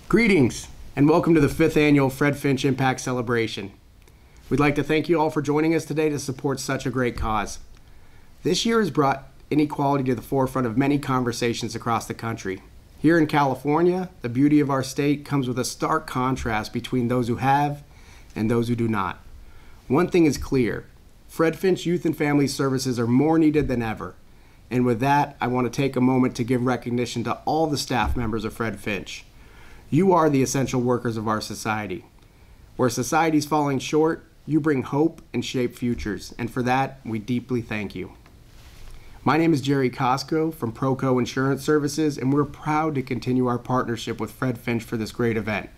Greetings, and welcome to the 5th Annual Fred Finch Impact Celebration. We'd like to thank you all for joining us today to support such a great cause. This year has brought inequality to the forefront of many conversations across the country. Here in California, the beauty of our state comes with a stark contrast between those who have and those who do not. One thing is clear: Fred Finch Youth and Family Services are more needed than ever. And with that, I want to take a moment to give recognition to all the staff members of Fred Finch. You are the essential workers of our society. Where society's falling short, you bring hope and shape futures, and for that, we deeply thank you. My name is Jerry Costco from ProCo Insurance Services, and we're proud to continue our partnership with Fred Finch for this great event.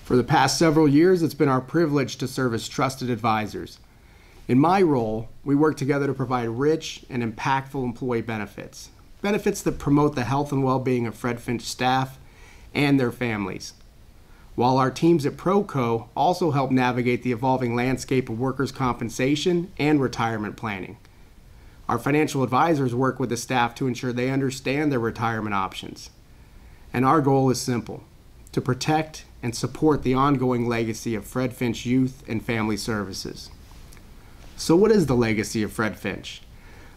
For the past several years, it's been our privilege to serve as trusted advisors. In my role, we work together to provide rich and impactful employee benefits that promote the health and well-being of Fred Finch staff and their families, while our teams at ProCo also help navigate the evolving landscape of workers' compensation and retirement planning. Our financial advisors work with the staff to ensure they understand their retirement options. And our goal is simple: to protect and support the ongoing legacy of Fred Finch Youth and Family Services. So what is the legacy of Fred Finch?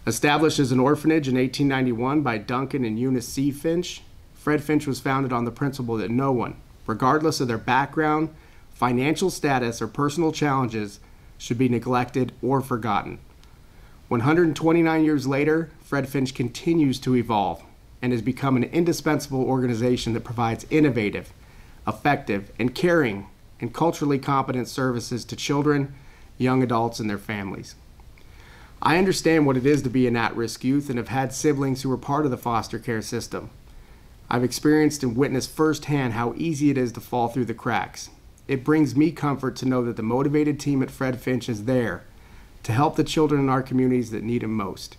Established as an orphanage in 1891 by Duncan and Eunice C. Finch, Fred Finch was founded on the principle that no one, regardless of their background, financial status, or personal challenges, should be neglected or forgotten. 129 years later, Fred Finch continues to evolve and has become an indispensable organization that provides innovative, effective, and caring and culturally competent services to children, young adults, and their families. I understand what it is to be an at-risk youth and have had siblings who were part of the foster care system. I've experienced and witnessed firsthand how easy it is to fall through the cracks. It brings me comfort to know that the motivated team at Fred Finch is there to help the children in our communities that need them most.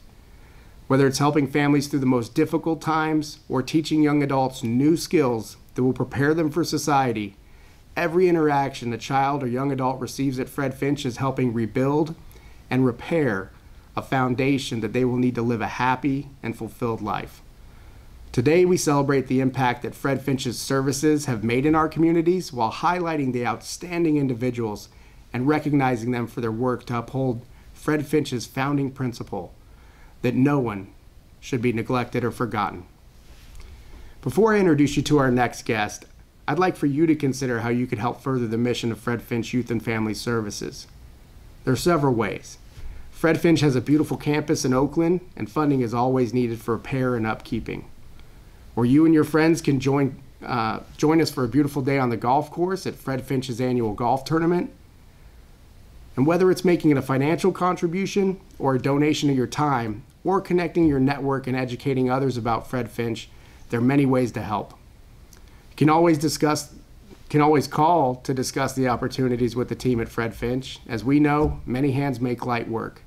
Whether it's helping families through the most difficult times or teaching young adults new skills that will prepare them for society, every interaction a child or young adult receives at Fred Finch is helping rebuild and repair a foundation that they will need to live a happy and fulfilled life. Today, we celebrate the impact that Fred Finch's services have made in our communities while highlighting the outstanding individuals and recognizing them for their work to uphold Fred Finch's founding principle that no one should be neglected or forgotten. Before I introduce you to our next guest, I'd like for you to consider how you could help further the mission of Fred Finch Youth and Family Services. There are several ways. Fred Finch has a beautiful campus in Oakland, and funding is always needed for repair and upkeeping. Or you and your friends can join us for a beautiful day on the golf course at Fred Finch's annual golf tournament. And whether it's making it a financial contribution or a donation of your time or connecting your network and educating others about Fred Finch, there are many ways to help. You can always call to discuss the opportunities with the team at Fred Finch. As we know, many hands make light work.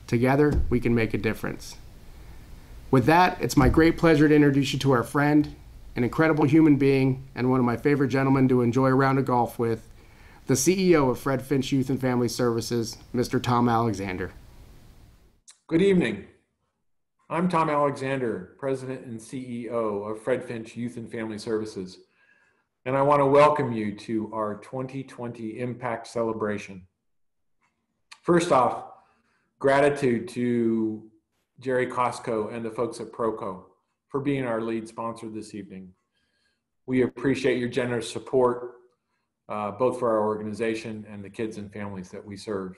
Together, we can make a difference. With that, it's my great pleasure to introduce you to our friend, an incredible human being, and one of my favorite gentlemen to enjoy a round of golf with, the CEO of Fred Finch Youth and Family Services, Mr. Tom Alexander. Good evening. I'm Tom Alexander, President and CEO of Fred Finch Youth and Family Services, and I want to welcome you to our 2020 Impact Celebration. First off, gratitude to Jerry Costco and the folks at ProCo for being our lead sponsor this evening. We appreciate your generous support, both for our organization and the kids and families that we serve.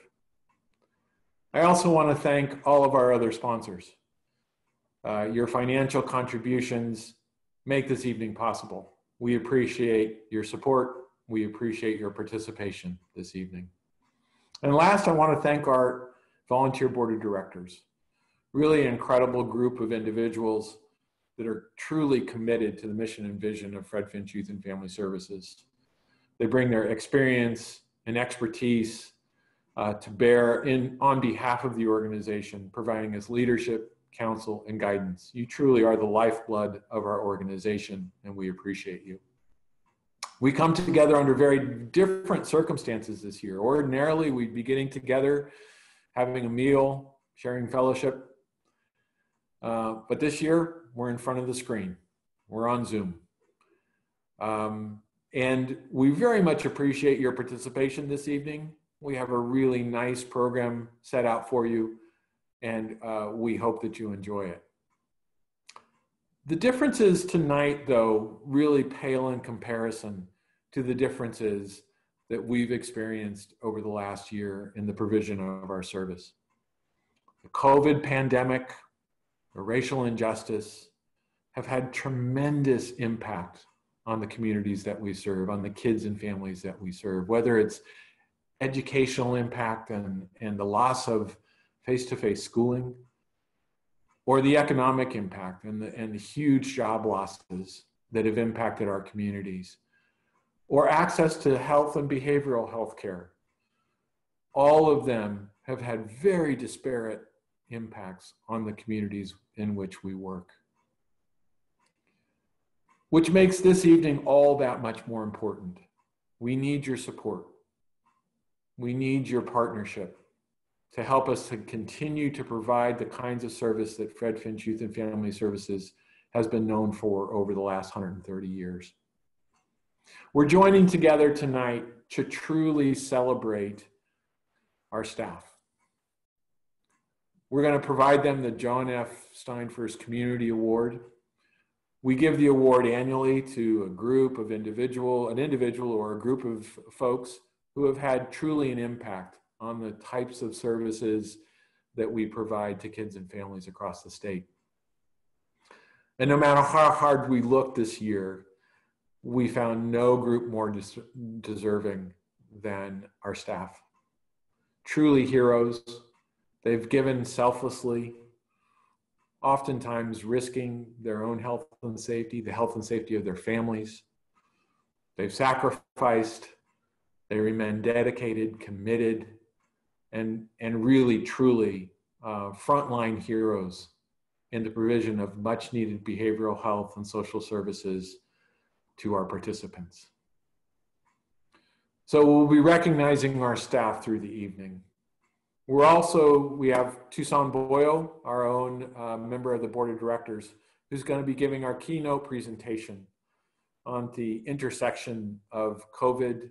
I also want to thank all of our other sponsors. Your financial contributions make this evening possible. We appreciate your support. We appreciate your participation this evening. And last, I want to thank our volunteer board of directors. Really an incredible group of individuals that are truly committed to the mission and vision of Fred Finch Youth and Family Services. They bring their experience and expertise to bear on behalf of the organization, providing us leadership, counsel, and guidance. You truly are the lifeblood of our organization, and we appreciate you. We come together under very different circumstances this year. Ordinarily, we'd be getting together, having a meal, sharing fellowship. But this year, we're in front of the screen. We're on Zoom. And we very much appreciate your participation this evening. We have a really nice program set out for you, and we hope that you enjoy it. The differences tonight, though, really pale in comparison to the differences that we've experienced over the last year in the provision of our service. The COVID pandemic, the racial injustice have had tremendous impact on the communities that we serve, on the kids and families that we serve, whether it's educational impact and the loss of face-to-face schooling, or the economic impact and the huge job losses that have impacted our communities, or access to health and behavioral health care. All of them have had very disparate impacts on the communities in which we work, which makes this evening all that much more important. We need your support. We need your partnership to help us to continue to provide the kinds of service that Fred Finch Youth and Family Services has been known for over the last 130 years. We're joining together tonight to truly celebrate our staff. We're going to provide them the John F. Steinfirst Community Award. We give the award annually to an individual or a group of folks who have had truly an impact on the types of services that we provide to kids and families across the state. And no matter how hard we looked this year, we found no group more deserving than our staff. Truly heroes. They've given selflessly, oftentimes risking their own health and safety, the health and safety of their families. They've sacrificed. They remain dedicated, committed, and really, truly frontline heroes in the provision of much needed behavioral health and social services to our participants. So we'll be recognizing our staff through the evening. We have Tosan Boyo, our own member of the board of directors, who's going to be giving our keynote presentation on the intersection of COVID,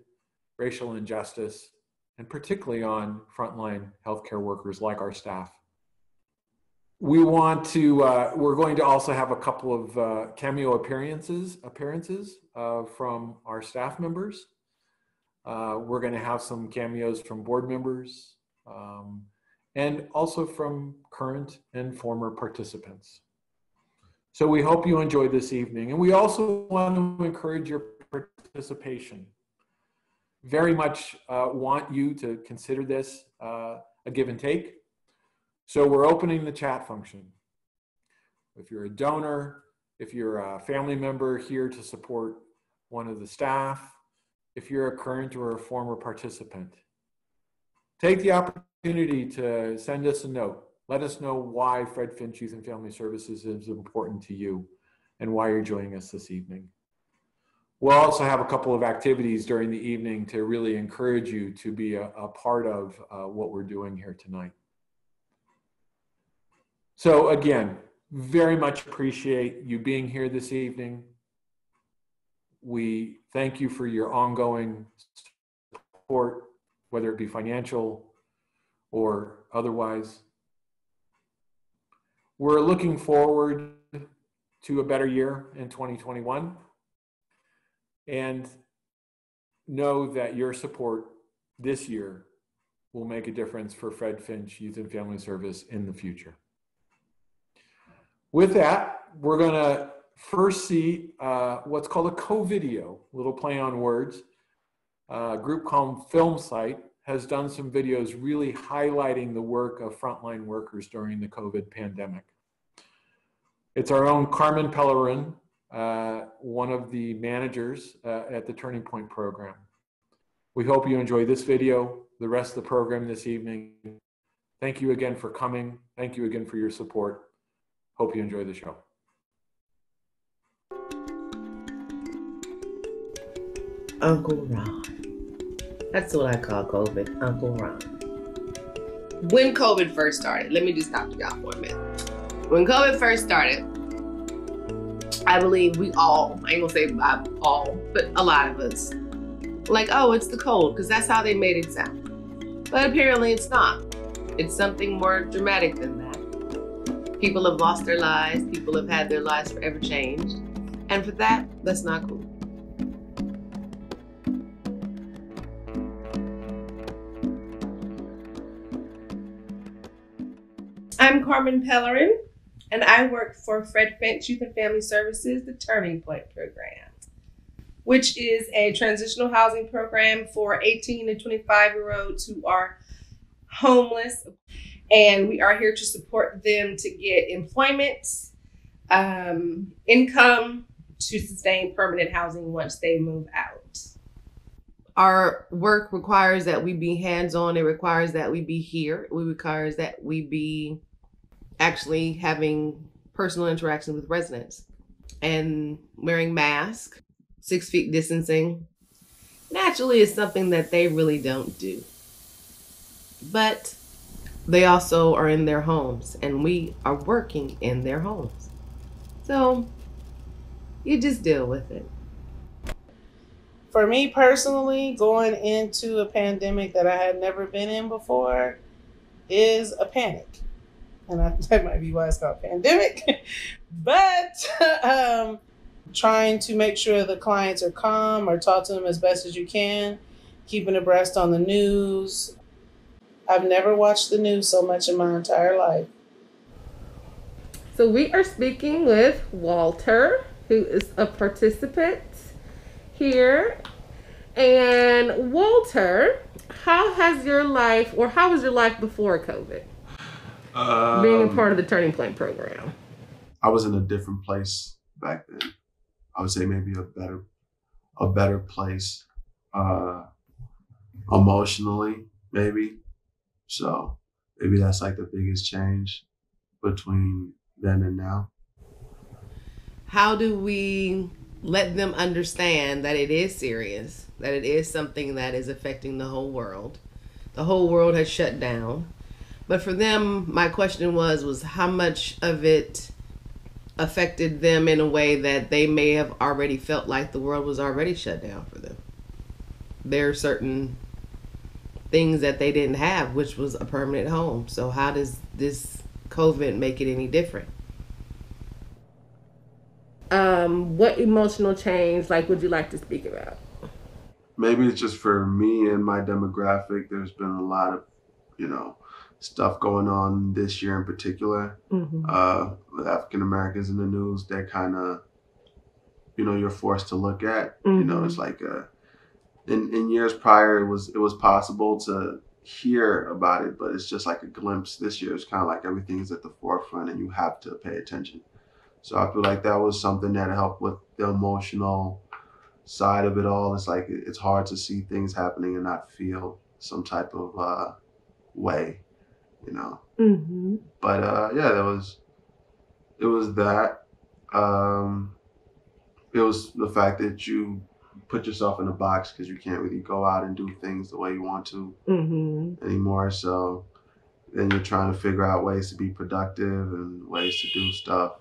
racial injustice, and particularly on frontline healthcare workers like our staff. We're going to also have a couple of cameo appearances from our staff members. We're going to have some cameos from board members and also from current and former participants. So we hope you enjoy this evening. And we also want to encourage your participation. Very much want you to consider this a give and take. So we're opening the chat function. If you're a donor, if you're a family member here to support one of the staff, if you're a current or a former participant, take the opportunity to send us a note. Let us know why Fred Finch Youth and Family Services is important to you and why you're joining us this evening. We'll also have a couple of activities during the evening to really encourage you to be a part of what we're doing here tonight. So again, very much appreciate you being here this evening. We thank you for your ongoing support, whether it be financial or otherwise. We're looking forward to a better year in 2021 and know that your support this year will make a difference for Fred Finch Youth and Family Service in the future. With that, we're going to first see what's called a co-video, a little play on words. A group called Film Site has done some videos really highlighting the work of frontline workers during the COVID pandemic. It's our own Carmen Pellerin, one of the managers at the Turning Point program. We hope you enjoy this video, the rest of the program this evening. Thank you again for coming. Thank you again for your support. Hope you enjoy the show. Uncle Ron. That's what I call COVID, Uncle Ron. When COVID first started, let me just stop y'all for a minute. When COVID first started, I believe we all, I ain't gonna say all, but a lot of us, like, oh, it's the cold, because that's how they made it sound. But apparently it's not. It's something more dramatic than that. People have lost their lives. People have had their lives forever changed. And for that, that's not cool. I'm Carmen Pellerin, and I work for Fred Finch Youth and Family Services, the Turning Point Program, which is a transitional housing program for 18 to 25-year-olds who are homeless. And we are here to support them to get employment, income to sustain permanent housing once they move out. Our work requires that we be hands-on. It requires that we be here. It requires that we be actually having personal interactions with residents and wearing masks, 6 feet distancing. Naturally, is something that they really don't do. But they also are in their homes, and we are working in their homes. So you just deal with it. For me personally, going into a pandemic that I had never been in before is a panic. And that might be why it's called pandemic. But trying to make sure the clients are calm or talk to them as best as you can, keeping abreast on the news. I've never watched the news so much in my entire life. So we are speaking with Walter, who is a participant here. And Walter, how was your life before COVID? Being a part of the Turning Point Program. I was in a different place back then. I would say maybe a better place, emotionally, maybe. So maybe that's like the biggest change between then and now. How do we let them understand that it is serious, that it is something that is affecting the whole world? The whole world has shut down. But for them, my question was how much of it affected them in a way that they may have already felt like the world was already shut down for them. There are certain things that they didn't have, which was a permanent home. So how does this COVID make it any different? What emotional change would you like to speak about? Maybe it's just for me and my demographic. There's been a lot of, stuff going on this year in particular. Mm-hmm. With African Americans in the news, they're kind of, you're forced to look at. Mm-hmm. It's like in years prior, it was possible to hear about it, but it's just like a glimpse. This year, it's kind of like everything's at the forefront, and you have to pay attention. So I feel like that was something that helped with the emotional side of it all. It's like it's hard to see things happening and not feel some type of way. Mm-hmm. But it was that. It was the fact that you put yourself in a box because you can't really go out and do things the way you want to anymore. So then you're trying to figure out ways to be productive and ways to do stuff.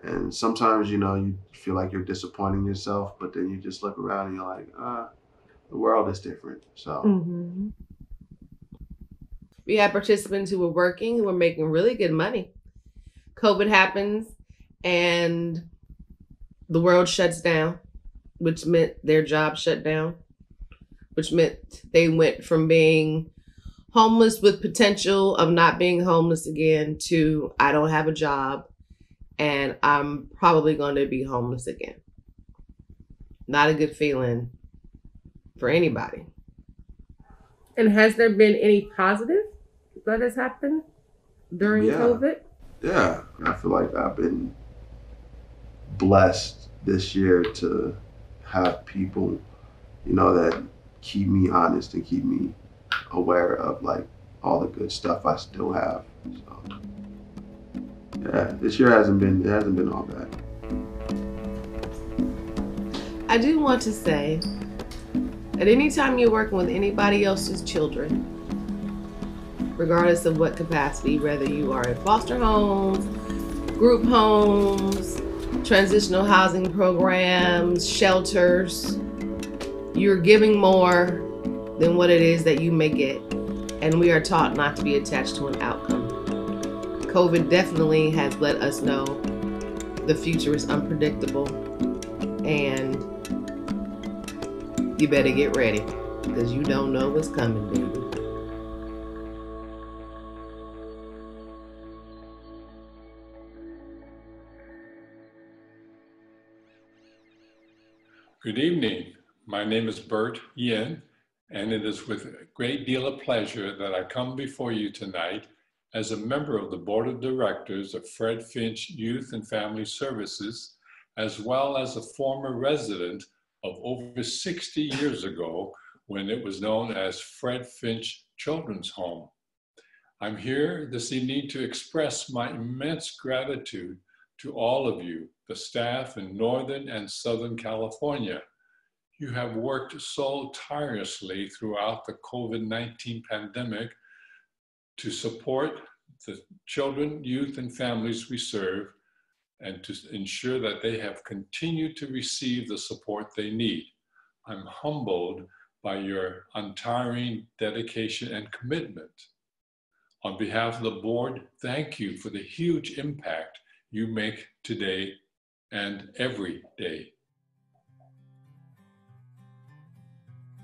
And sometimes, you feel like you're disappointing yourself, but then you just look around and you're like, the world is different. So. Mm-hmm. We had participants who were working, who were making really good money. COVID happens and the world shuts down, which meant their job shut down, which meant they went from being homeless with potential of not being homeless again to I don't have a job and I'm probably going to be homeless again. Not a good feeling for anybody. And has there been any positive that has happened during COVID? Yeah, I feel like I've been blessed this year to have people, that keep me honest and keep me aware of all the good stuff I still have. So yeah, this year hasn't been all bad. I do want to say that anytime you're working with anybody else's children, regardless of what capacity, whether you are in foster homes, group homes, transitional housing programs, shelters. You're giving more than what it is that you may get. And we are taught not to be attached to an outcome. COVID definitely has let us know the future is unpredictable, and you better get ready because you don't know what's coming, baby. Good evening. My name is Bert Yin, and it is with a great deal of pleasure that I come before you tonight as a member of the Board of Directors of Fred Finch Youth and Family Services, as well as a former resident of over 60 years ago when it was known as Fred Finch Children's Home. I'm here this evening to express my immense gratitude to all of you, the staff in Northern and Southern California. You have worked so tirelessly throughout the COVID-19 pandemic to support the children, youth, and families we serve, and to ensure that they have continued to receive the support they need. I'm humbled by your untiring dedication and commitment. On behalf of the board, thank you for the huge impact you make today and every day.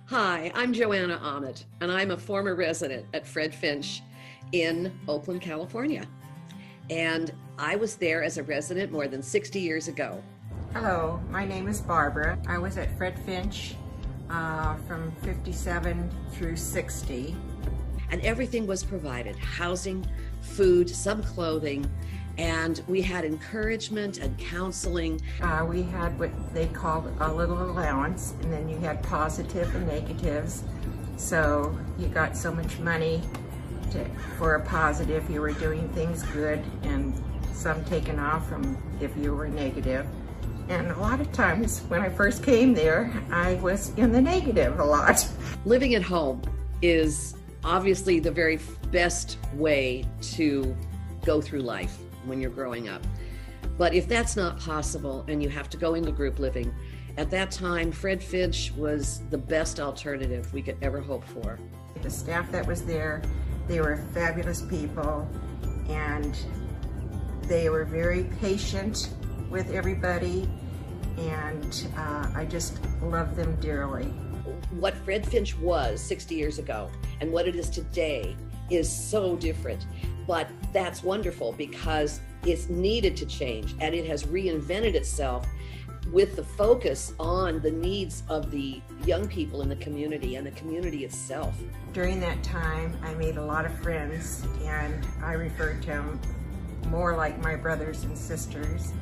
Hi, I'm Joanna Ahmed, and I'm a former resident at Fred Finch in Oakland, California. And I was there as a resident more than 60 years ago. Hello, my name is Barbara. I was at Fred Finch from 57 through 60. And everything was provided: housing, food, some clothing, and we had encouragement and counseling. We had what they called a little allowance, and then you had positive and negatives. So you got so much money for a positive, you were doing things good, and some taken off from if you were negative. And a lot of times when I first came there, I was in the negative a lot. Living at home is obviously the very best way to go through life when you're growing up. But if that's not possible and you have to go into group living, at that time, Fred Finch was the best alternative we could ever hope for. The staff that was there, they were fabulous people, and they were very patient with everybody, and I just love them dearly. What Fred Finch was 60 years ago and what it is today is so different, but that's wonderful because it's needed to change, and it has reinvented itself with the focus on the needs of the young people in the community and the community itself. During that time, I made a lot of friends, and I referred to them more like my brothers and sisters,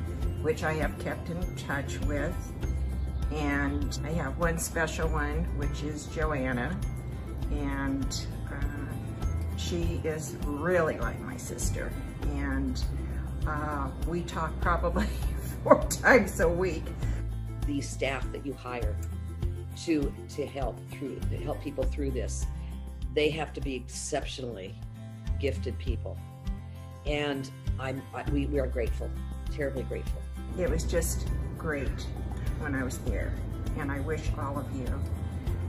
which I have kept in touch with. And I have one special one, which is Joanna, and she is really like my sister. And we talk probably 4 times a week. The staff that you hire to help people through this, they have to be exceptionally gifted people, and we are grateful, terribly grateful. It was just great when I was there, and I wish all of you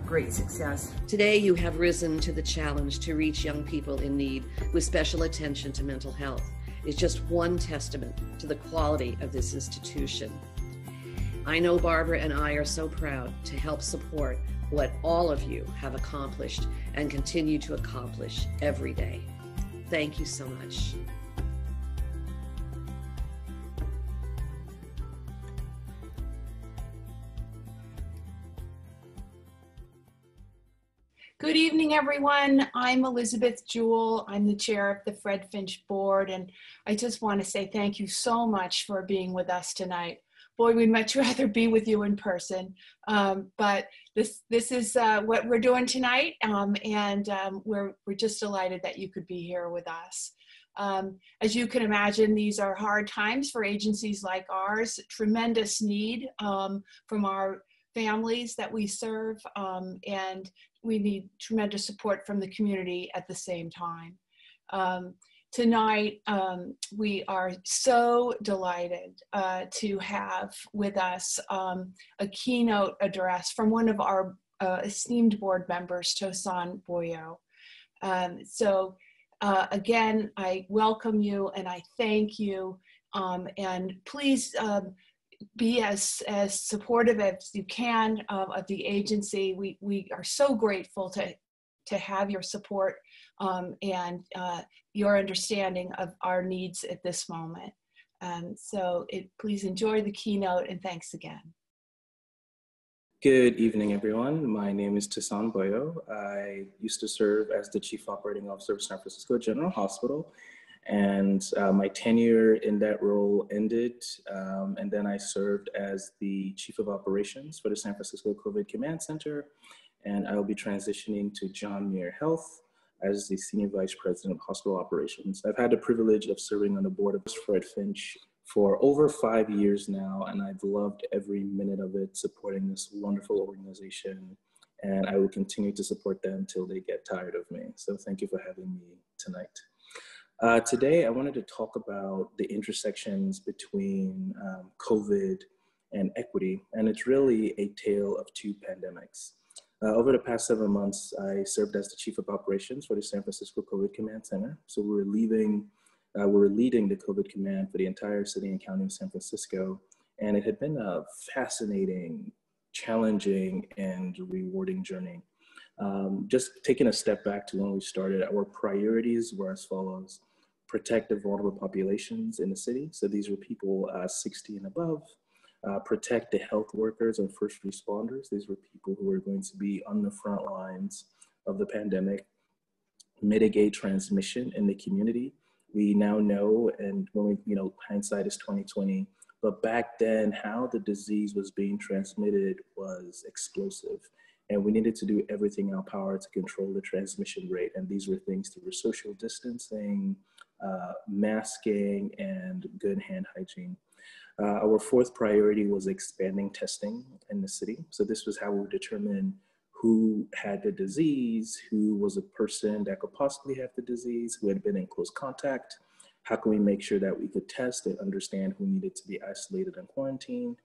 great success. Today you have risen to the challenge to reach young people in need with special attention to mental health. It's just one testament to the quality of this institution. I know Barbara and I are so proud to help support what all of you have accomplished and continue to accomplish every day. Thank you so much. Good evening, everyone. I'm Elizabeth Jewell. I'm the chair of the Fred Finch board, and I just want to say thank you so much for being with us tonight. Boy, we'd much rather be with you in person, but this is what we're doing tonight, and we're just delighted that you could be here with us. As you can imagine, these are hard times for agencies like ours. Tremendous need from our families that we serve, and we need tremendous support from the community at the same time. tonight we are so delighted to have with us a keynote address from one of our esteemed board members, Tosan Boyo. Again, I welcome you and I thank you, and please be as supportive as you can of the agency. We are so grateful to have your support and your understanding of our needs at this moment. Please enjoy the keynote and thanks again. Good evening, everyone. My name is Tosan Boyo. I used to serve as the Chief Operating Officer of San Francisco General Hospital, and my tenure in that role ended, and then I served as the Chief of Operations for the San Francisco COVID Command Center, and I will be transitioning to John Muir Health as the Senior Vice President of Hospital Operations. I've had the privilege of serving on the board of Fred Finch for over 5 years now, and I've loved every minute of it, supporting this wonderful organization, and I will continue to support them until they get tired of me. So thank you for having me tonight. Today, I wanted to talk about the intersections between COVID and equity, and it's really a tale of two pandemics. Over the past 7 months, I served as the Chief of Operations for the San Francisco COVID Command Center. So we were leading the COVID command for the entire city and county of San Francisco. And it had been a fascinating, challenging, and rewarding journey. Just taking a step back to when we started, our priorities were as follows: protect the vulnerable populations in the city. So these were people 60 and above. Protect the health workers and first responders. These were people who were going to be on the front lines of the pandemic. Mitigate transmission in the community. We now know, and when we, hindsight is 2020, but back then how the disease was being transmitted was explosive. And we needed to do everything in our power to control the transmission rate. And these were things through social distancing, masking, and good hand hygiene. Our fourth priority was expanding testing in the city. So this was how we would determine who had the disease, who was a person that could possibly have the disease, who had been in close contact. How can we make sure that we could test and understand who needed to be isolated and quarantined?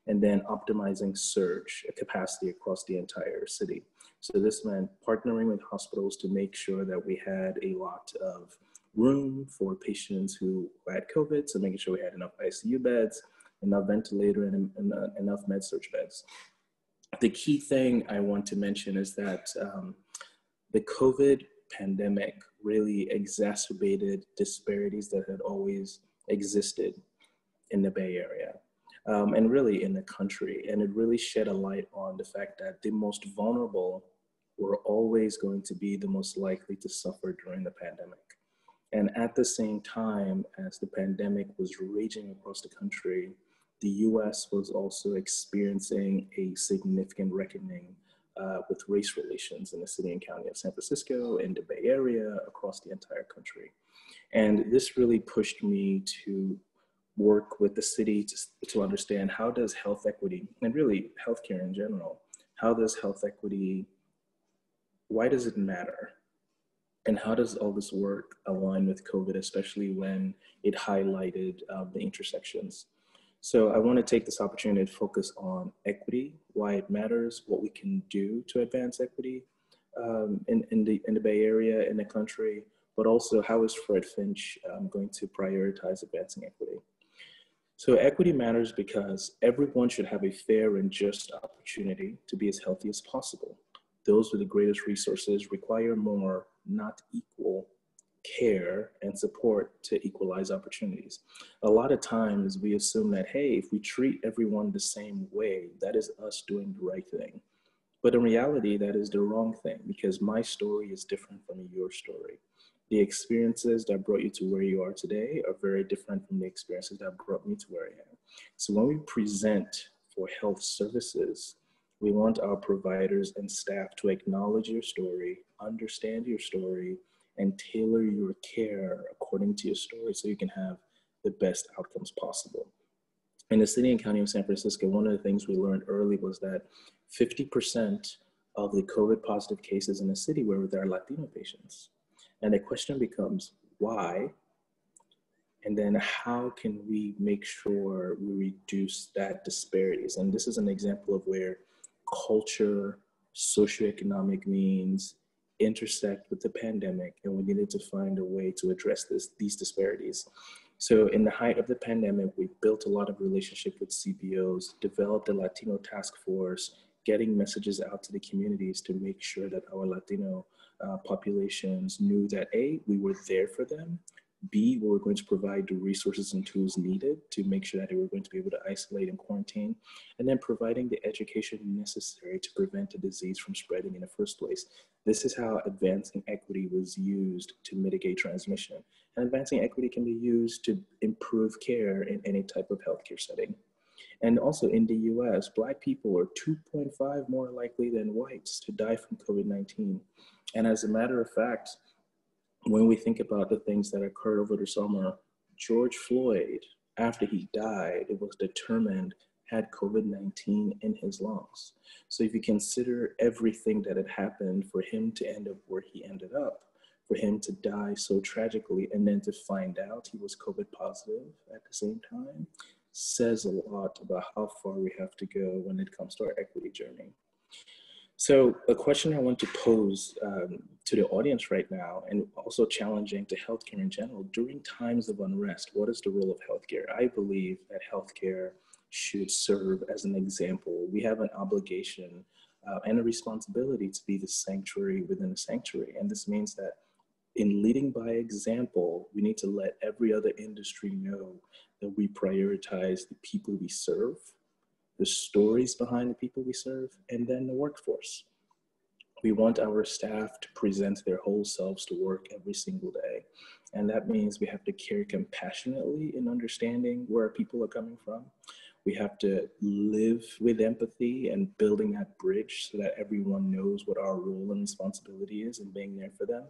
And then optimizing surge capacity across the entire city. So this meant partnering with hospitals to make sure that we had a lot of room for patients who had COVID, so making sure we had enough ICU beds, enough ventilator, and enough med-surg beds. The key thing I want to mention is that the COVID pandemic really exacerbated disparities that had always existed in the Bay Area and really in the country. And it really shed a light on the fact that the most vulnerable were always going to be the most likely to suffer during the pandemic. And at the same time as the pandemic was raging across the country, the US was also experiencing a significant reckoning with race relations in the city and county of San Francisco, in the Bay Area, across the entire country. And this really pushed me to work with the city to understand, how does health equity, and really healthcare in general, how does health equity, why does it matter? And how does all this work align with COVID, especially when it highlighted the intersections? So I want to take this opportunity to focus on equity, why it matters, what we can do to advance equity in the Bay Area, in the country, but also how is Fred Finch going to prioritize advancing equity? So equity matters because everyone should have a fair and just opportunity to be as healthy as possible. Those with the greatest resources require more, not equal, care and support to equalize opportunities. A lot of times we assume that, hey, if we treat everyone the same way, that is us doing the right thing. But in reality, that is the wrong thing, because my story is different from your story. The experiences that brought you to where you are today are very different from the experiences that brought me to where I am. So when we present for health services, we want our providers and staff to acknowledge your story, understand your story, and tailor your care according to your story so you can have the best outcomes possible. In the city and county of San Francisco, one of the things we learned early was that 50% of the COVID positive cases in the city were with our Latino patients. And the question becomes, why, and then how can we make sure we reduce that disparities? And this is an example of where culture, socioeconomic means intersect with the pandemic, and we needed to find a way to address these disparities. So in the height of the pandemic, we built a lot of relationship with CBOs, developed a Latino task force, getting messages out to the communities to make sure that our Latino populations knew that A, we were there for them, B, we were going to provide the resources and tools needed to make sure that they were going to be able to isolate and quarantine, and then providing the education necessary to prevent the disease from spreading in the first place. This is how advancing equity was used to mitigate transmission. And advancing equity can be used to improve care in any type of healthcare setting. And also in the US, Black people are 2.5 more likely than whites to die from COVID-19. And as a matter of fact, when we think about the things that occurred over the summer, George Floyd, after he died, it was determined had COVID-19 in his lungs. So if you consider everything that had happened for him to end up where he ended up, for him to die so tragically, and then to find out he was COVID positive at the same time, says a lot about how far we have to go when it comes to our equity journey. So a question I want to pose to the audience right now, and also challenging to healthcare in general, during times of unrest, what is the role of healthcare? I believe that healthcare should serve as an example. We have an obligation and a responsibility to be the sanctuary within a sanctuary. And this means that in leading by example, we need to let every other industry know that we prioritize the people we serve, the stories behind the people we serve, and then the workforce. We want our staff to present their whole selves to work every single day. And that means we have to care compassionately in understanding where people are coming from. We have to live with empathy and building that bridge so that everyone knows what our role and responsibility is in being there for them.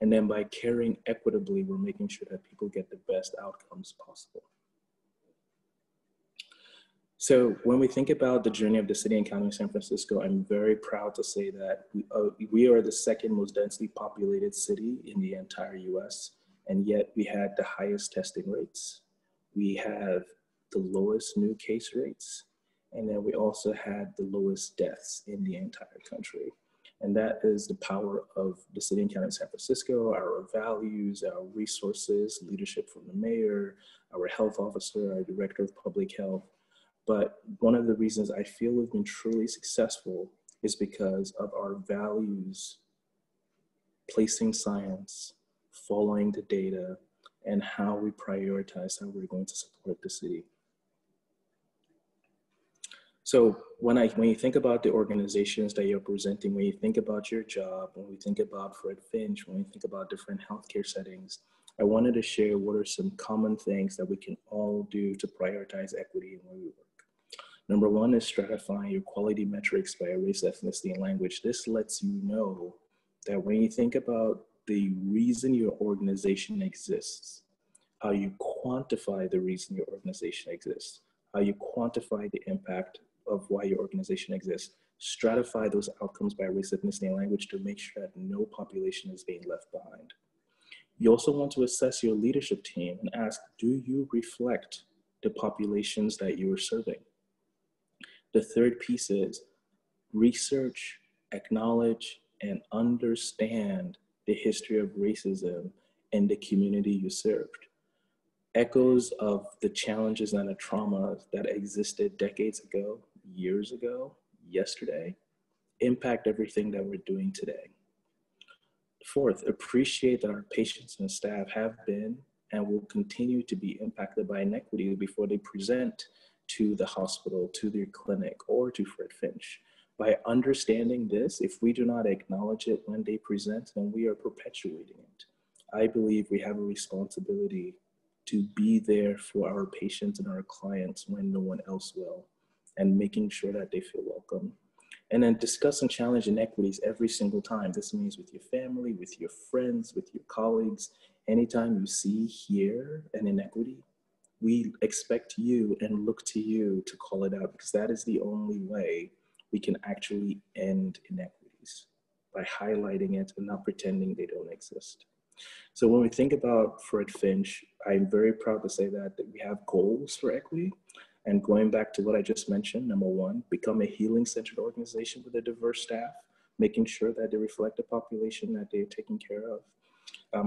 And then by caring equitably, we're making sure that people get the best outcomes possible. So when we think about the journey of the city and county of San Francisco, I'm very proud to say that we are the second most densely populated city in the entire US, and yet we had the highest testing rates. We have the lowest new case rates, and then we also had the lowest deaths in the entire country. And that is the power of the city and county of San Francisco, our values, our resources, leadership from the mayor, our health officer, our director of public health. But one of the reasons I feel we've been truly successful is because of our values, placing science, following the data, and how we prioritize how we're going to support the city. So when you think about the organizations that you're presenting, when you think about your job, when we think about Fred Finch, when we think about different healthcare settings, I wanted to share what are some common things that we can all do to prioritize equity in where we work. Number one is stratifying your quality metrics by race, ethnicity, and language. This lets you know that when you think about the reason your organization exists, how you quantify the reason your organization exists, how you quantify the impact of why your organization exists, stratify those outcomes by race, ethnicity, and language to make sure that no population is being left behind. You also want to assess your leadership team and ask, do you reflect the populations that you are serving? The third piece is research, acknowledge, and understand the history of racism in the community you served. Echoes of the challenges and the traumas that existed decades ago, years ago, yesterday, impact everything that we're doing today. Fourth, appreciate that our patients and staff have been and will continue to be impacted by inequity before they present to the hospital, to their clinic, or to Fred Finch. By understanding this, if we do not acknowledge it when they present, then we are perpetuating it. I believe we have a responsibility to be there for our patients and our clients when no one else will, and making sure that they feel welcome. And then discuss and challenge inequities every single time. This means with your family, with your friends, with your colleagues. Anytime you see, hear an inequity, we expect you and look to you to call it out, because that is the only way we can actually end inequities, by highlighting it and not pretending they don't exist. So when we think about Fred Finch, I'm very proud to say that we have goals for equity. And going back to what I just mentioned, number one, become a healing-centered organization with a diverse staff, making sure that they reflect the population that they're taking care of.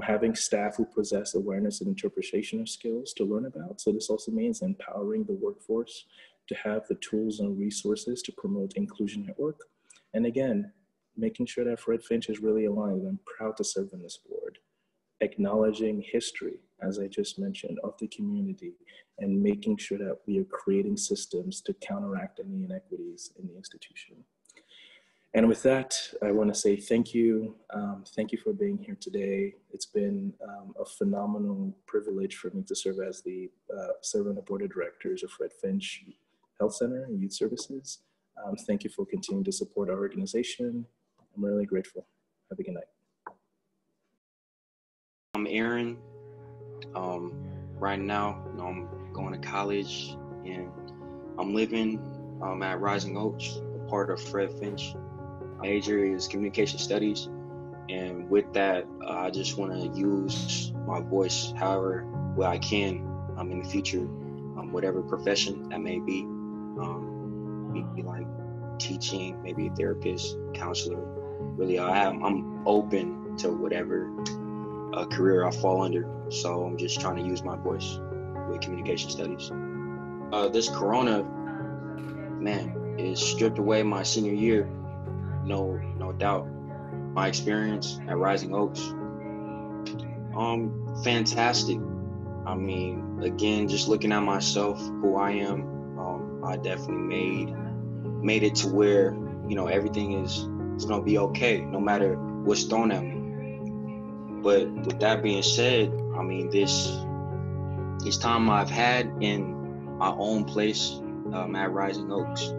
Having staff who possess awareness and interpretation of skills to learn about. So this also means empowering the workforce to have the tools and resources to promote inclusion at work. And again, making sure that Fred Finch is really aligned. I'm proud to serve on this board. Acknowledging history, as I just mentioned, of the community, and making sure that we are creating systems to counteract any inequities in the institution. And with that, I want to say thank you. Thank you for being here today. It's been a phenomenal privilege for me to serve as serve on the board of directors of Fred Finch Health Center and Youth Services. Thank you for continuing to support our organization. I'm really grateful. Have a good night. I'm Aaron. Right now, I'm going to college and I'm living at Rising Oaks, a part of Fred Finch. My major is communication studies, and with that, I just want to use my voice however way I can in the future, whatever profession that may be, maybe like teaching, maybe a therapist, counselor. Really, I'm open to whatever career I fall under. So I'm just trying to use my voice with communication studies. This Corona, man, it stripped away my senior year. No doubt. My experience at Rising Oaks, fantastic. I mean, again, just looking at myself, who I am, I definitely made it to where, everything is gonna be okay, no matter what's thrown at me. But with that being said, I mean, this time I've had in my own place at Rising Oaks,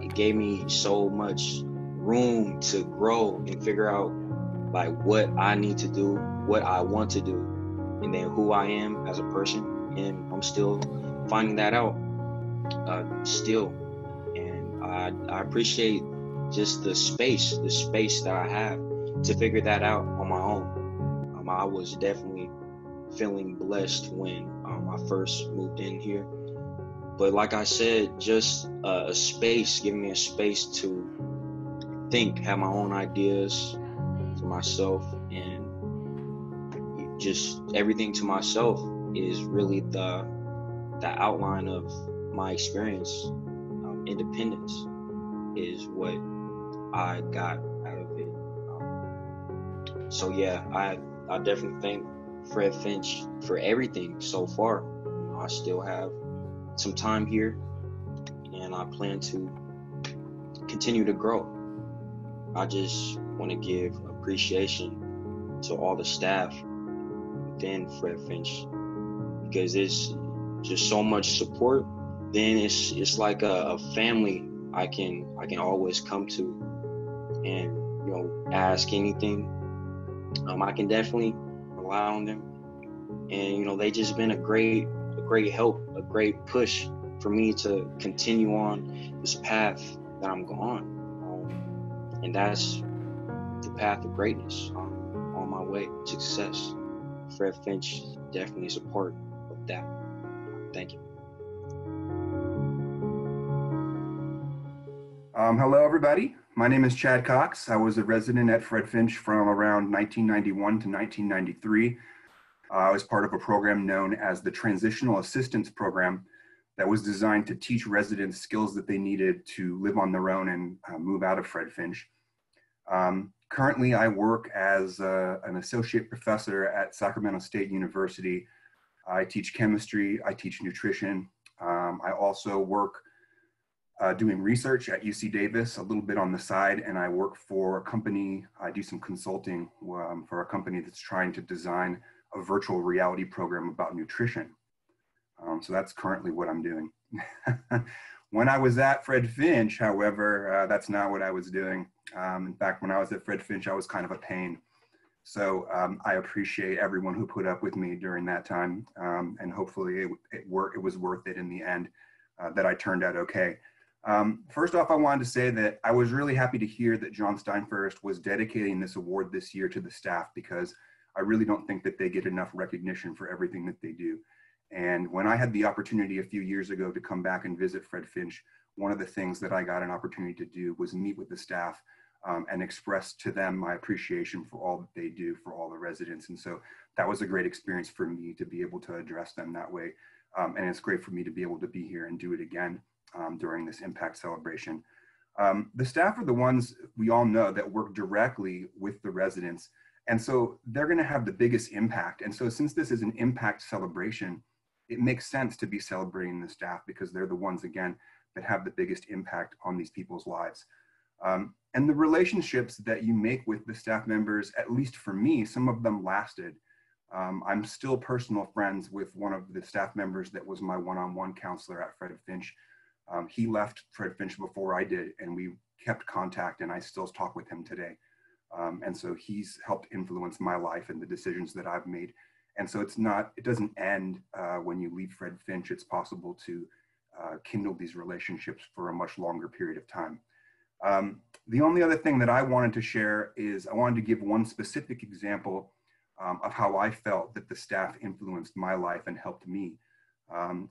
it gave me so much room to grow and figure out like what I need to do, what I want to do, and then who I am as a person. And I'm still finding that out still. And I appreciate just the space that I have to figure that out on my own. I was definitely feeling blessed when I first moved in here. But like I said, just a space, giving me a space to think, have my own ideas for myself, and just everything to myself is really the outline of my experience. Independence is what I got out of it. So yeah, I definitely thank Fred Finch for everything so far. I still have some time here, and I plan to continue to grow. I just want to give appreciation to all the staff within Fred Finch, because it's just so much support. Then it's like a family I can always come to and ask anything. I can definitely rely on them, and they just been a great help, a great push for me to continue on this path that I'm on, and that's the path of greatness. On my way to success. Fred Finch definitely is a part of that. Thank you. Hello, everybody. My name is Chad Cox. I was a resident at Fred Finch from around 1991 to 1993. I was part of a program known as the Transitional Assistance Program that was designed to teach residents skills that they needed to live on their own and move out of Fred Finch. Currently, I work as an associate professor at Sacramento State University. I teach chemistry, I teach nutrition. I also work doing research at UC Davis, a little bit on the side, and I work for a company, I do some consulting for a company that's trying to design a virtual reality program about nutrition. So that's currently what I'm doing. When I was at Fred Finch, however, that's not what I was doing. In fact, when I was at Fred Finch, I was kind of a pain. So I appreciate everyone who put up with me during that time, and hopefully it was worth it in the end, that I turned out okay. First off, I wanted to say that I was really happy to hear that John Steinfirst was dedicating this award this year to the staff, because I really don't think that they get enough recognition for everything that they do. And when I had the opportunity a few years ago to come back and visit Fred Finch, one of the things that I got an opportunity to do was meet with the staff and express to them my appreciation for all that they do for all the residents. And so that was a great experience for me to be able to address them that way. And it's great for me to be able to be here and do it again during this impact celebration. The staff are the ones we all know that work directly with the residents. And so they're gonna have the biggest impact. And so since this is an impact celebration, it makes sense to be celebrating the staff, because they're the ones, again, that have the biggest impact on these people's lives. And the relationships that you make with the staff members, at least for me, some of them lasted. I'm still personal friends with one of the staff members that was my one-on-one counselor at Fred Finch. He left Fred Finch before I did, and we kept contact, and I still talk with him today. And so he's helped influence my life and the decisions that I've made. And so it doesn't end when you leave Fred Finch. It's possible to kindle these relationships for a much longer period of time. The only other thing that I wanted to share is I wanted to give one specific example of how I felt that the staff influenced my life and helped me.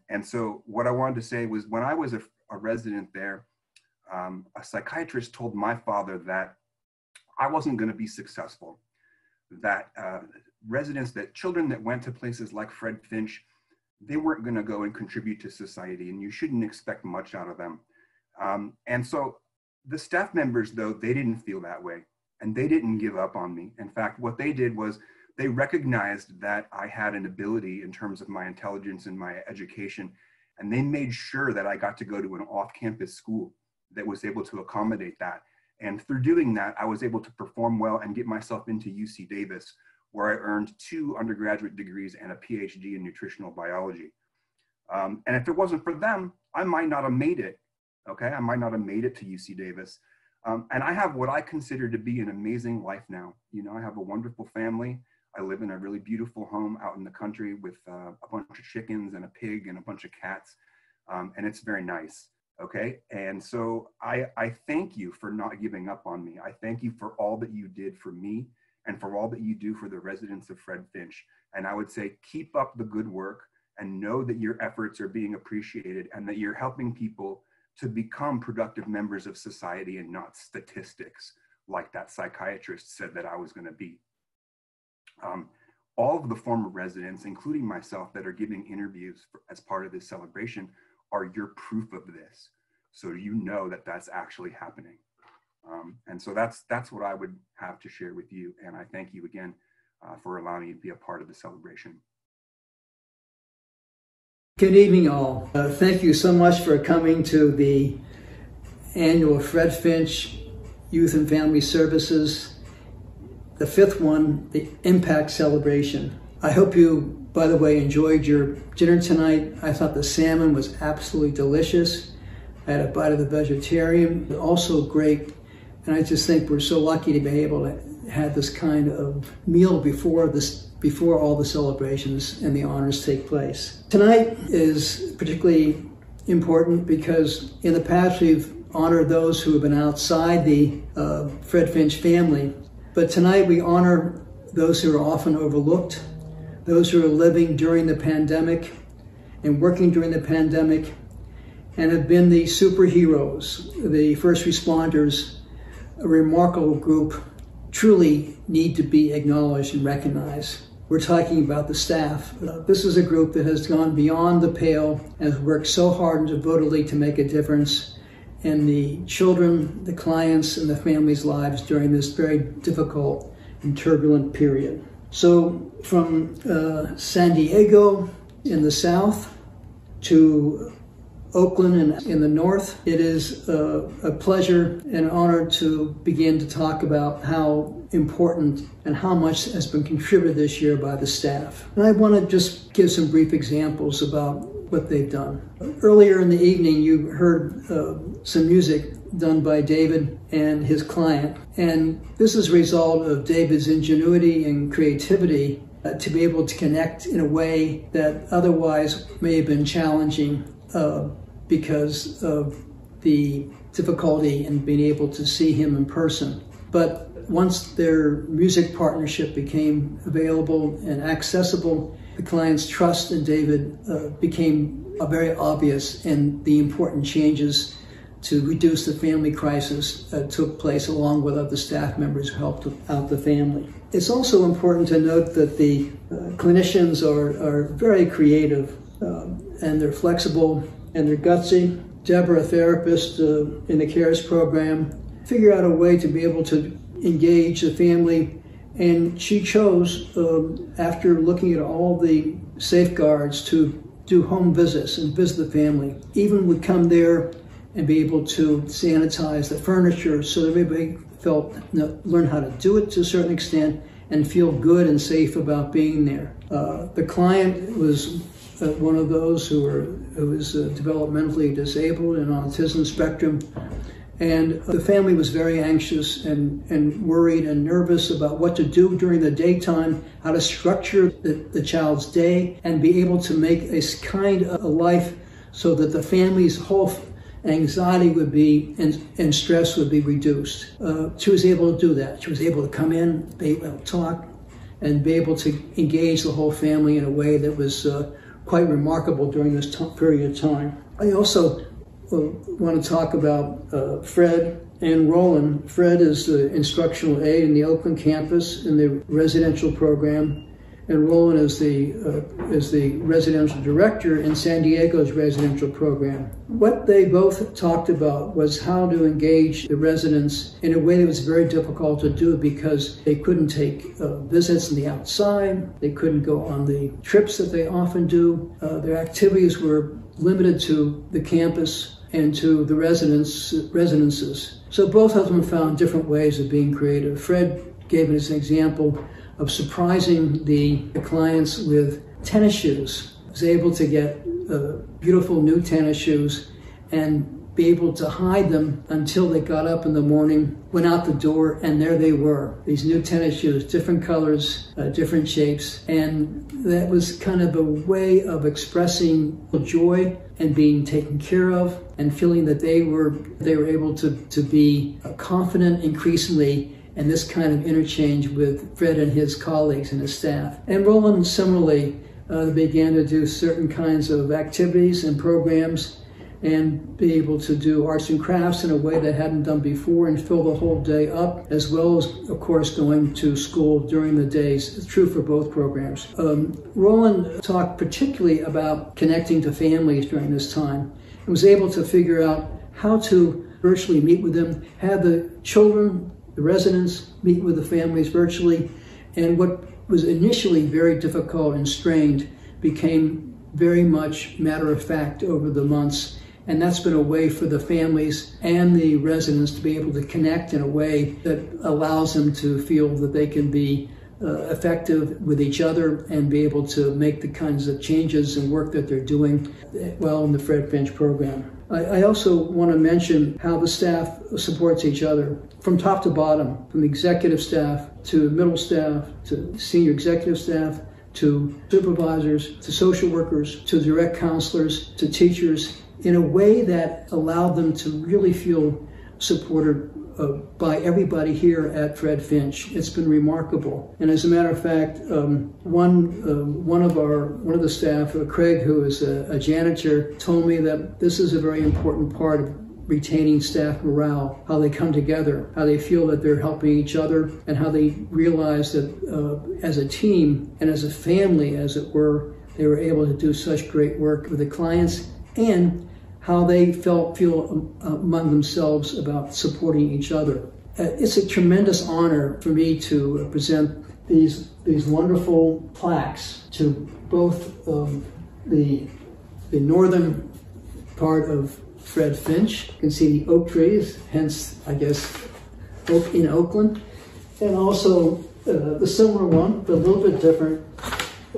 And so what I wanted to say was, when I was a resident there, a psychiatrist told my father that I wasn't going to be successful, that children that went to places like Fred Finch, they weren't going to go and contribute to society, and you shouldn't expect much out of them. And so the staff members, though, they didn't feel that way, and they didn't give up on me. In fact, what they did was they recognized that I had an ability in terms of my intelligence and my education, and they made sure that I got to go to an off-campus school that was able to accommodate that. And through doing that, I was able to perform well and get myself into UC Davis, where I earned 2 undergraduate degrees and a PhD in nutritional biology. And if it wasn't for them, I might not have made it, okay? I might not have made it to UC Davis. And I have what I consider to be an amazing life now. You know, I have a wonderful family. I live in a really beautiful home out in the country with a bunch of chickens and a pig and a bunch of cats. And it's very nice, okay? And so I thank you for not giving up on me. I thank you for all that you did for me and for all that you do for the residents of Fred Finch. And I would say, keep up the good work and know that your efforts are being appreciated and that you're helping people to become productive members of society and not statistics like that psychiatrist said that I was going to be. All of the former residents, including myself, that are giving interviews as part of this celebration are your proof of this. So you know that that's actually happening. And so that's what I would have to share with you. And I thank you again for allowing me to be a part of the celebration. Good evening, all. Thank you so much for coming to the annual Fred Finch Youth and Family Services, the 5th one, the Impact Celebration. I hope you, by the way, enjoyed your dinner tonight. I thought the salmon was absolutely delicious. I had a bite of the vegetarian, also great. And I just think we're so lucky to be able to have this kind of meal before all the celebrations and the honors take place. Tonight is particularly important because in the past we've honored those who have been outside the Fred Finch family, but tonight we honor those who are often overlooked, those who are living during the pandemic and working during the pandemic and have been the superheroes, the first responders, a remarkable group, truly need to be acknowledged and recognized. We're talking about the staff. This is a group that has gone beyond the pale and has worked so hard and devotedly to make a difference in the children, the clients, and the families' lives during this very difficult and turbulent period. So from San Diego in the south to Oakland in the north, it is a pleasure and honor to begin to talk about how important and how much has been contributed this year by the staff. And I want to just give some brief examples about what they've done. Earlier in the evening, you heard some music done by David and his client. And this is a result of David's ingenuity and creativity to be able to connect in a way that otherwise may have been challenging because of the difficulty in being able to see him in person. But once their music partnership became available and accessible, the client's trust in David became very obvious, and the important changes to reduce the family crisis took place along with other staff members who helped out the family. It's also important to note that the clinicians are very creative and they're flexible and they're gutsy. Deborah, a therapist in the CARES program, figured out a way to be able to engage the family, and she chose, after looking at all the safeguards, to do home visits and visit the family. Even would come there and be able to sanitize the furniture so that everybody learn how to do it to a certain extent and feel good and safe about being there. The client was one of those who was developmentally disabled and on autism spectrum, and the family was very anxious and worried and nervous about what to do during the daytime, how to structure the child's day and be able to make a kind of a life so that the family's whole anxiety would be and stress would be reduced. She was able to do that. She was able to come in, be able to talk, and be able to engage the whole family in a way that was quite remarkable during this period of time. I also want to talk about Fred and Roland. Fred is the instructional aide in the Oakland campus in the residential program, and Roland is the residential director in San Diego's residential program. What they both talked about was how to engage the residents in a way that was very difficult to do because they couldn't take visits in the outside, they couldn't go on the trips that they often do. Their activities were limited to the campus and to the residences. So both of them found different ways of being creative. Fred gave us an example of surprising the clients with tennis shoes. He was able to get beautiful new tennis shoes and be able to hide them until they got up in the morning, went out the door, and there they were. These new tennis shoes, different colors, different shapes, and that was kind of a way of expressing joy and being taken care of and feeling that they were able to be confident increasingly in this kind of interchange with Fred and his colleagues and his staff. And Roland similarly began to do certain kinds of activities and programs and be able to do arts and crafts in a way they hadn't done before and fill the whole day up, as well as, of course, going to school during the days. It's true for both programs. Roland talked particularly about connecting to families during this time and was able to figure out how to virtually meet with them, have the children, the residents, meet with the families virtually, and what was initially very difficult and strained became very much matter of fact over the months. And that's been a way for the families and the residents to be able to connect in a way that allows them to feel that they can be effective with each other and be able to make the kinds of changes and work that they're doing well in the Fred Finch program. I also want to mention how the staff supports each other from top to bottom, from executive staff to middle staff to senior executive staff to supervisors to social workers to direct counselors to teachers, in a way that allowed them to really feel supported by everybody here at Fred Finch. It's been remarkable. And as a matter of fact, one of the staff, Craig, who is a janitor, told me that this is a very important part of retaining staff morale, how they come together, how they feel that they're helping each other, and how they realize that as a team and as a family, as it were, they were able to do such great work with the clients, and how they feel among themselves about supporting each other. It's a tremendous honor for me to present these wonderful plaques to both the northern part of Fred Finch. You can see the oak trees, hence, I guess, oak in Oakland, and also the similar one, but a little bit different,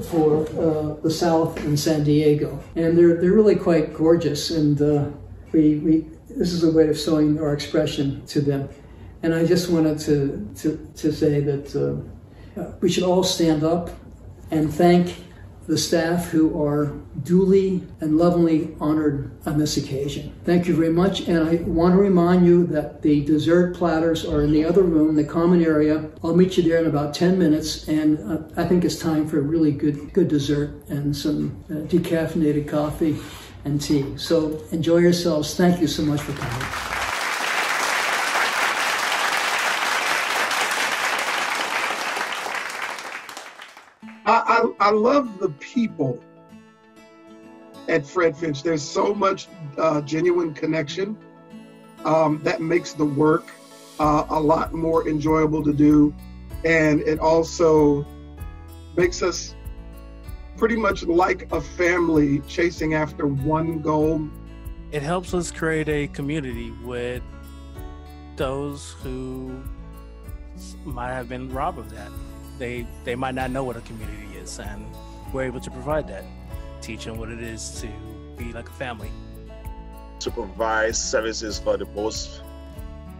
for the South in San Diego. And they're really quite gorgeous, and this is a way of showing our expression to them. And I just wanted to say that we should all stand up and thank the staff who are duly and lovingly honored on this occasion. Thank you very much, and I want to remind you that the dessert platters are in the other room, the common area. I'll meet you there in about 10 minutes, and I think it's time for a really good dessert and some decaffeinated coffee and tea. So enjoy yourselves. Thank you so much for coming. I love the people at Fred Finch. There's so much genuine connection that makes the work a lot more enjoyable to do. And it also makes us pretty much like a family chasing after one goal. It helps us create a community with those who might have been robbed of that. They might not know what a community is, and we're able to provide that, teach them what it is to be like a family. To provide services for the most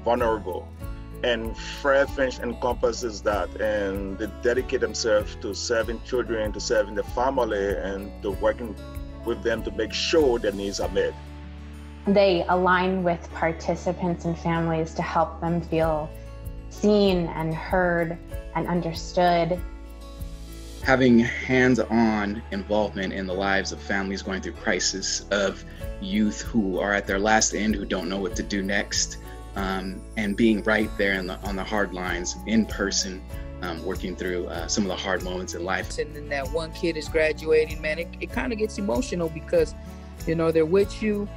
vulnerable. And Fred Finch encompasses that, and they dedicate themselves to serving children, to serving the family, and to working with them to make sure their needs are met. They align with participants and families to help them feel seen and heard and understood. Having hands-on involvement in the lives of families going through crisis, of youth who are at their last end, who don't know what to do next, and being right there on the hard lines in person, working through some of the hard moments in life. And then that one kid is graduating, man, it kind of gets emotional because, you know, they're with you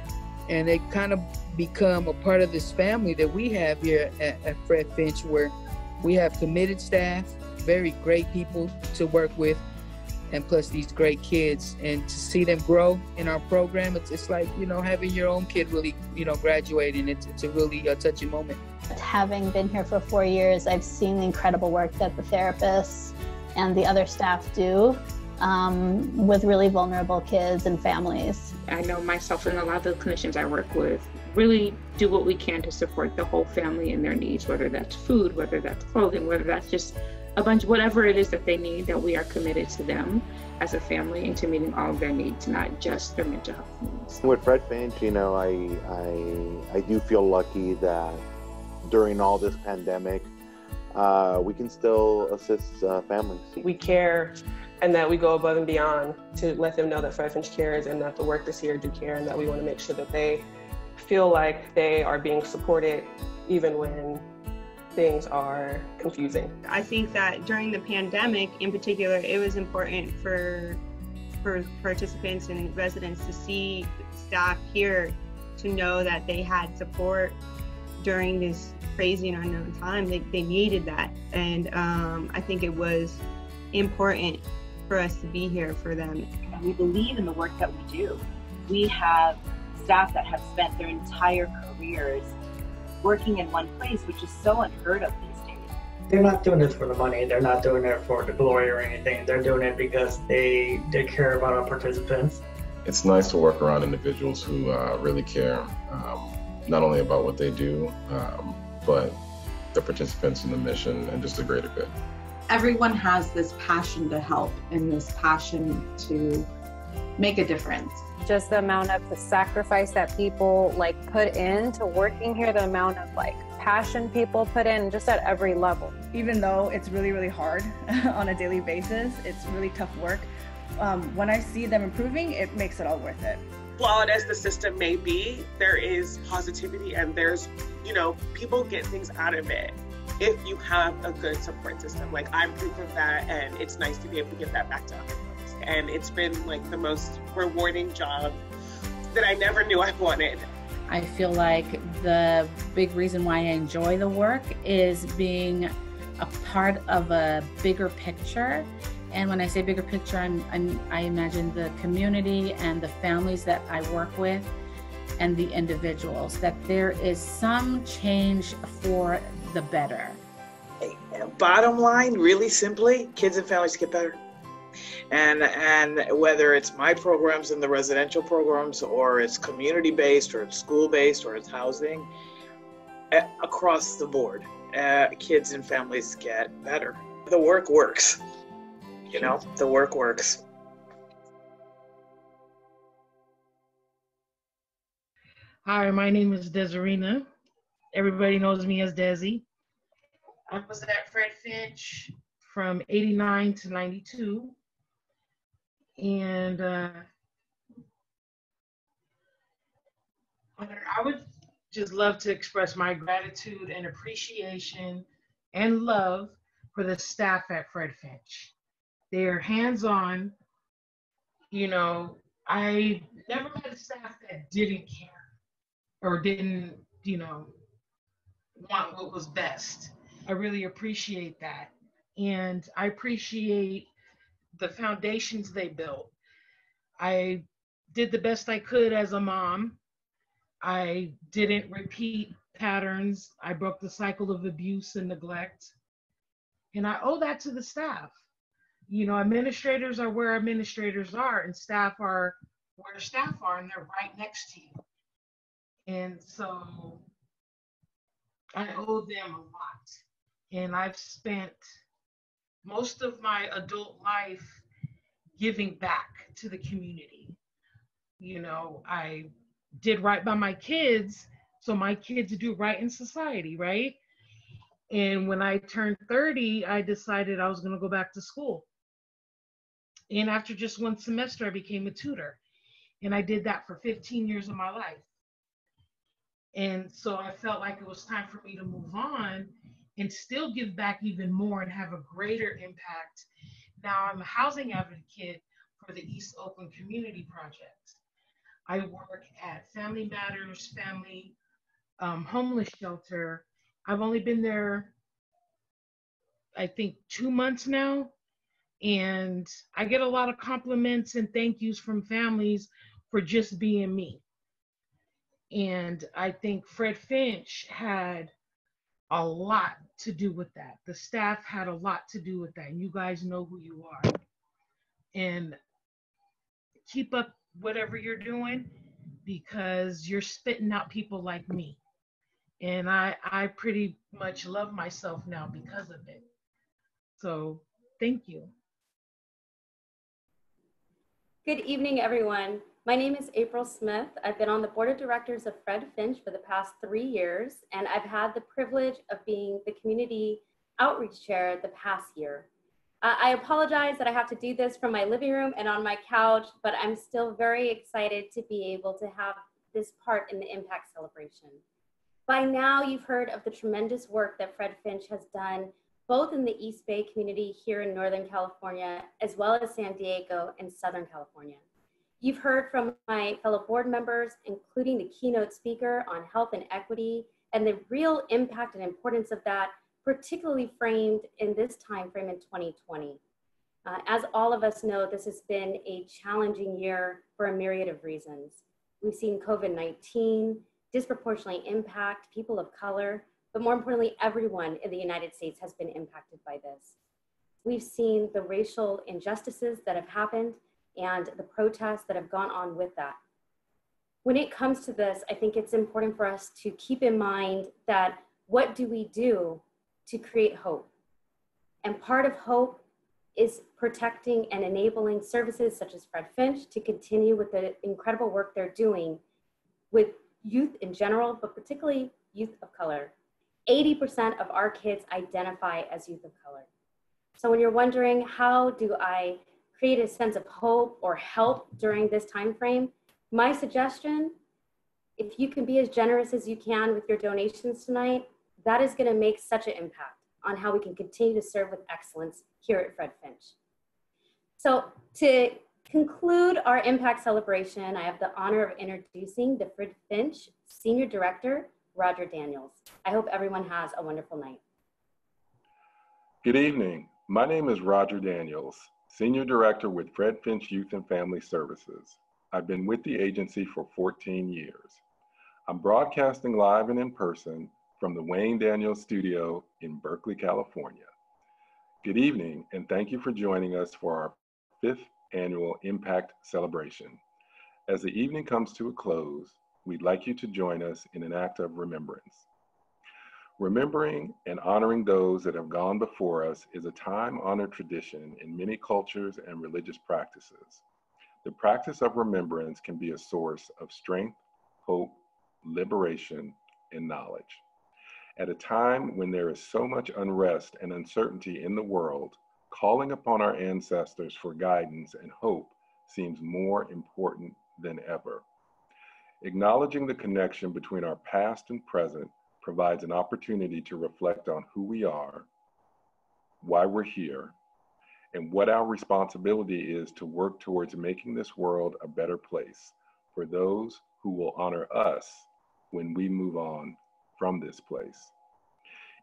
and they kind of become a part of this family that we have here at Fred Finch, where we have committed staff, very great people to work with, and plus these great kids. And to see them grow in our program, it's like, you know, having your own kid really, you know, graduating. It's a really touching moment. Having been here for 4 years, I've seen the incredible work that the therapists and the other staff do with really vulnerable kids and families. I know myself and a lot of the clinicians I work with really do what we can to support the whole family in their needs, whether that's food, whether that's clothing, whether that's just a bunch, whatever it is that they need, that we are committed to them as a family and to meeting all of their needs, not just their mental health needs. With Fred Finch, you know, I do feel lucky that during all this pandemic, we can still assist families. We care, and that we go above and beyond to let them know that Fred Finch cares and that the workers here do care, and that we want to make sure that they feel like they are being supported even when things are confusing. I think that during the pandemic in particular, it was important for participants and residents to see staff here, to know that they had support during this crazy and unknown time. They needed that. And I think it was important for us to be here for them. And we believe in the work that we do. We have staff that have spent their entire careers working in one place, which is so unheard of these days. They're not doing it for the money. They're not doing it for the glory or anything. They're doing it because they care about our participants. It's nice to work around individuals who really care, not only about what they do, but the participants in the mission and just the greater good. Everyone has this passion to help and this passion to make a difference. Just the amount of the sacrifice that people put into working here, the amount of passion people put in just at every level. Even though it's really, really hard on a daily basis, it's really tough work. When I see them improving, it makes it all worth it. Flawed as the system may be, there is positivity and there's, people get things out of it if you have a good support system. I'm proof of that, and it's nice to be able to give that back to other folks. And it's been the most rewarding job that I never knew I wanted. I feel like the big reason why I enjoy the work is being a part of a bigger picture. And when I say bigger picture, I imagine the community and the families that I work with and the individuals, that there is some change for the better. Bottom line, really simply, kids and families get better. And whether it's my programs in the residential programs, or it's community-based, or it's school-based, or it's housing, across the board, kids and families get better. The work works. The work works. Hi, my name is Desirina. Everybody knows me as Desi. I was at Fred Finch from 89 to 92. And I would just love to express my gratitude and appreciation and love for the staff at Fred Finch. They're hands-on. You know, I never met a staff that didn't care or didn't, want what was best. I really appreciate that. And I appreciate the foundations they built. I did the best I could as a mom. I didn't repeat patterns. I broke the cycle of abuse and neglect. And I owe that to the staff. Administrators are where administrators are, and staff are where staff are, and they're right next to you. And so I owe them a lot. And I've spent most of my adult life giving back to the community. I did right by my kids, so my kids do right in society, right? And when I turned 30, I decided I was going to go back to school. And after just one semester, I became a tutor. And I did that for 15 years of my life. And so I felt like it was time for me to move on and still give back even more and have a greater impact. Now I'm a housing advocate for the East Oakland Community Project. I work at Family Matters, Family Homeless Shelter. I've only been there, I think, 2 months now. And I get a lot of compliments and thank yous from families for just being me. And I think Fred Finch had a lot to do with that. The staff had a lot to do with that. And you guys know who you are. And keep up whatever you're doing, because you're spitting out people like me. And I pretty much love myself now because of it. So thank you. Good evening, everyone. My name is April Smith. I've been on the board of directors of Fred Finch for the past 3 years, and I've had the privilege of being the community outreach chair the past year. I apologize that I have to do this from my living room and on my couch, but I'm still very excited to be able to have this part in the Impact Celebration. By now, you've heard of the tremendous work that Fred Finch has done, both in the East Bay community here in Northern California, as well as San Diego and Southern California. You've heard from my fellow board members, including the keynote speaker on health and equity, and the real impact and importance of that, particularly framed in this time frame in 2020. As all of us know, this has been a challenging year for a myriad of reasons. We've seen COVID-19 disproportionately impact people of color, but more importantly, everyone in the United States has been impacted by this. We've seen the racial injustices that have happened and the protests that have gone on with that. When it comes to this, I think it's important for us to keep in mind that what do we do to create hope? And part of hope is protecting and enabling services such as Fred Finch to continue with the incredible work they're doing with youth in general, but particularly youth of color. 80% of our kids identify as youth of color. So when you're wondering, how do I create a sense of hope or help during this time frame, my suggestion, if you can be as generous as you can with your donations tonight, that is going to make such an impact on how we can continue to serve with excellence here at Fred Finch. So to conclude our Impact Celebration, I have the honor of introducing the Fred Finch Senior Director, Roger Daniels. I hope everyone has a wonderful night. Good evening. My name is Roger Daniels, Senior Director with Fred Finch Youth and Family Services. I've been with the agency for 14 years. I'm broadcasting live and in person from the Wayne Daniels Studio in Berkeley, California. Good evening, and thank you for joining us for our 5th annual Impact Celebration. As the evening comes to a close, we'd like you to join us in an act of remembrance. Remembering and honoring those that have gone before us is a time-honored tradition in many cultures and religious practices. The practice of remembrance can be a source of strength, hope, liberation, and knowledge. At a time when there is so much unrest and uncertainty in the world, calling upon our ancestors for guidance and hope seems more important than ever. Acknowledging the connection between our past and present provides an opportunity to reflect on who we are, why we're here, and what our responsibility is to work towards making this world a better place for those who will honor us when we move on from this place.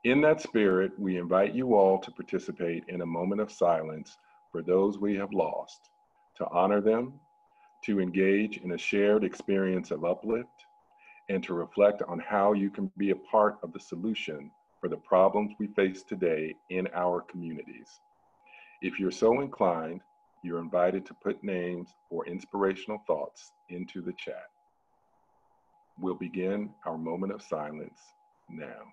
In that spirit, we invite you all to participate in a moment of silence for those we have lost, to honor them, to engage in a shared experience of uplift, and to reflect on how you can be a part of the solution for the problems we face today in our communities. If you're so inclined, you're invited to put names or inspirational thoughts into the chat. We'll begin our moment of silence now.